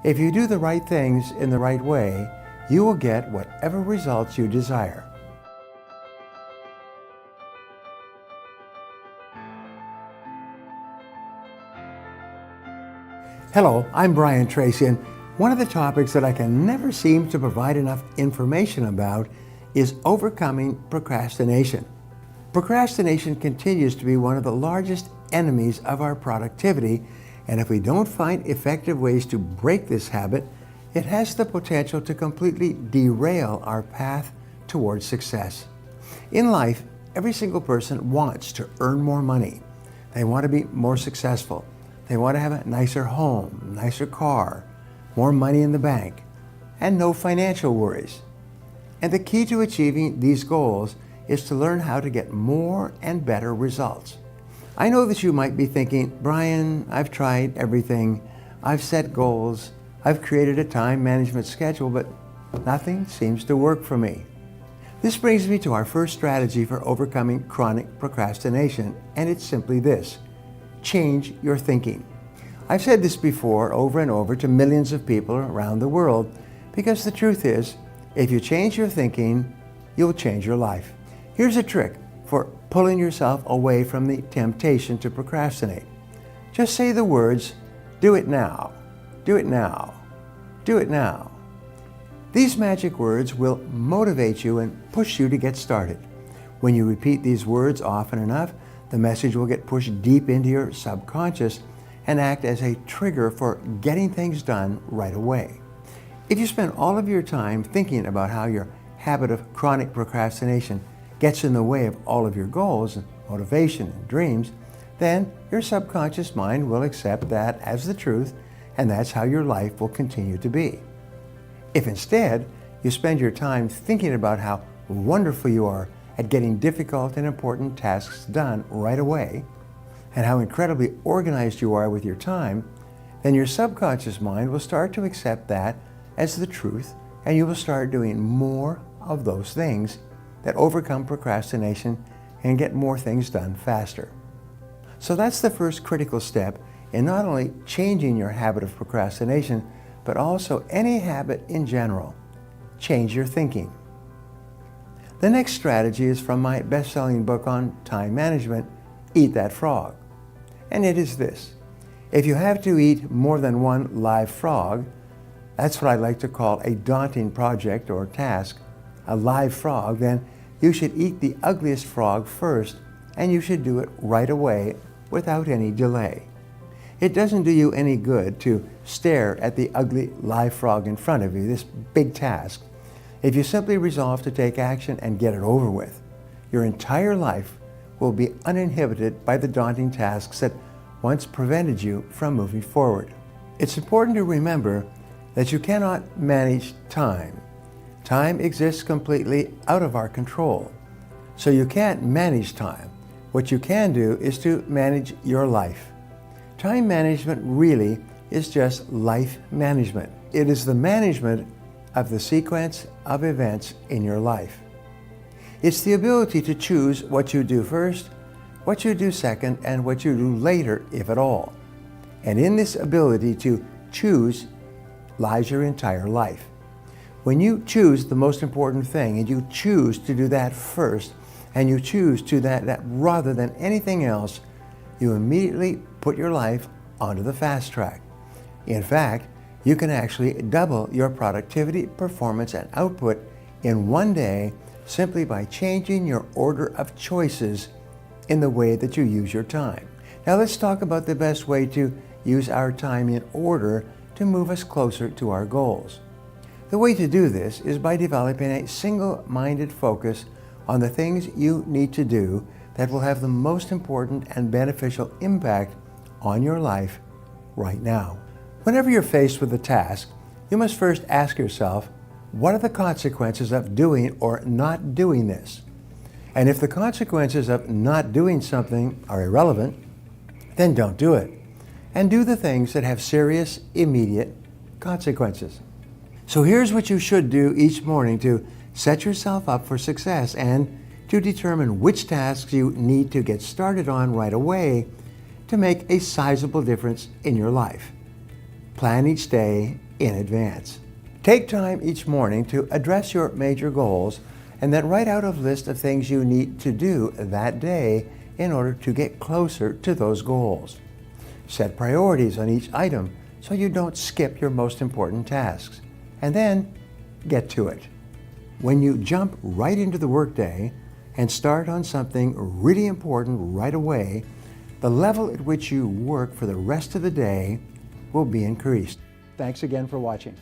If you do the right things in the right way, you will get whatever results you desire. Hello, I'm Brian Tracy, and one of the topics that I can never seem to provide enough information about is overcoming procrastination. Procrastination continues to be one of the largest enemies of our productivity, and if we don't find effective ways to break this habit, it has the potential to completely derail our path towards success. In life, every single person wants to earn more money. They want to be more successful. They want to have a nicer home, nicer car, more money in the bank, and no financial worries. And the key to achieving these goals is to learn how to get more and better results. I know that you might be thinking, Brian, I've tried everything. I've set goals. I've created a time management schedule, but nothing seems to work for me. This brings me to our first strategy for overcoming chronic procrastination, and it's simply this: change your thinking. I've said this before over and over to millions of people around the world, because the truth is, if you change your thinking, you'll change your life. Here's a trick for pulling yourself away from the temptation to procrastinate. Just say the words, do it now, do it now, do it now. These magic words will motivate you and push you to get started. When you repeat these words often enough, the message will get pushed deep into your subconscious and act as a trigger for getting things done right away. If you spend all of your time thinking about how your habit of chronic procrastination gets in the way of all of your goals and motivation and dreams, then your subconscious mind will accept that as the truth, and that's how your life will continue to be. If instead you spend your time thinking about how wonderful you are at getting difficult and important tasks done right away, and how incredibly organized you are with your time, then your subconscious mind will start to accept that as the truth, and you will start doing more of those things that overcome procrastination and get more things done faster. So that's the first critical step in not only changing your habit of procrastination, but also any habit in general. Change your thinking. The next strategy is from my best-selling book on time management, Eat That Frog. And it is this: if you have to eat more than one live frog, that's what I like to call a daunting project or task, a live frog, then you should eat the ugliest frog first, and you should do it right away without any delay. It doesn't do you any good to stare at the ugly live frog in front of you, this big task, if you simply resolve to take action and get it over with. Your entire life will be uninhibited by the daunting tasks that once prevented you from moving forward. It's important to remember that you cannot manage time. Time exists completely out of our control. So you can't manage time. What you can do is to manage your life. Time management really is just life management. It is the management of the sequence of events in your life. It's the ability to choose what you do first, what you do second, and what you do later, if at all. And in this ability to choose lies your entire life. When you choose the most important thing, and you choose to do that first, and you choose to do that rather than anything else, you immediately put your life onto the fast track. In fact, you can actually double your productivity, performance, and output in one day simply by changing your order of choices in the way that you use your time. Now let's talk about the best way to use our time in order to move us closer to our goals. The way to do this is by developing a single-minded focus on the things you need to do that will have the most important and beneficial impact on your life right now. Whenever you're faced with a task, you must first ask yourself, what are the consequences of doing or not doing this? And if the consequences of not doing something are irrelevant, then don't do it. And do the things that have serious, immediate consequences. So here's what you should do each morning to set yourself up for success and to determine which tasks you need to get started on right away to make a sizable difference in your life. Plan each day in advance. Take time each morning to address your major goals and then write out a list of things you need to do that day in order to get closer to those goals. Set priorities on each item so you don't skip your most important tasks. And then get to it. When you jump right into the workday and start on something really important right away, the level at which you work for the rest of the day will be increased. Thanks again for watching.